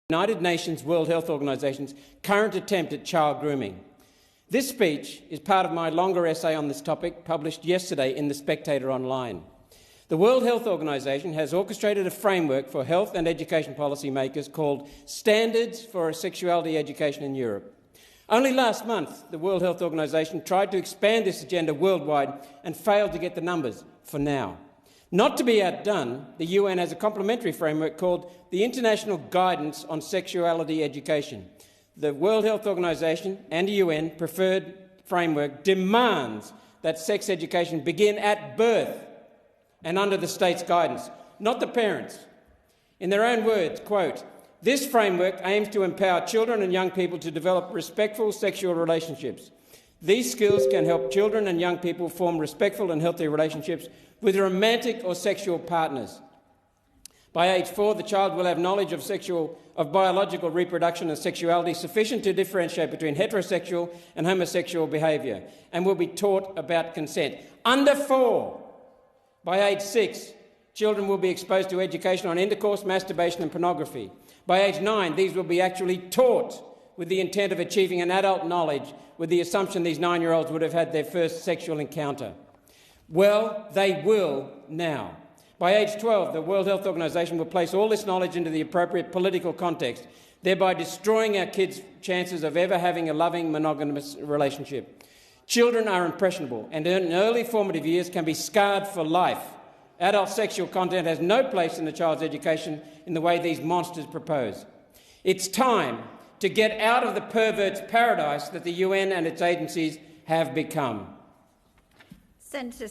United Nations World Health Organization's current attempt at child grooming. This speech is part of my longer essay on this topic, published yesterday in The Spectator Online. The World Health Organization has orchestrated a framework for health and education policymakers called Standards for Sexuality Education in Europe. Only last month, the World Health Organization tried to expand this agenda worldwide and failed to get the numbers for now. Not to be outdone, the UN has a complementary framework called the International Guidance on Sexuality Education. The World Health Organization and the UN preferred framework demands that sex education begin at birth and under the state's guidance, not the parents. In their own words, quote, "This framework aims to empower children and young people to develop respectful sexual relationships. These skills can help children and young people form respectful and healthy relationships with romantic or sexual partners. By age 4, the child will have knowledge of biological reproduction and sexuality sufficient to differentiate between heterosexual and homosexual behaviour and will be taught about consent. Under 4, by age 6, children will be exposed to education on intercourse, masturbation and pornography. By age 9, these will be actually taught with the intent of achieving an adult knowledge with the assumption these 9-year-olds would have had their first sexual encounter. Well, they will now. By age 12, the World Health Organization will place all this knowledge into the appropriate political context, thereby destroying our kids' chances of ever having a loving, monogamous relationship. Children are impressionable and in early formative years can be scarred for life. Adult sexual content has no place in a child's education in the way these monsters propose. It's time to get out of the pervert's paradise that the UN and its agencies have become." Senator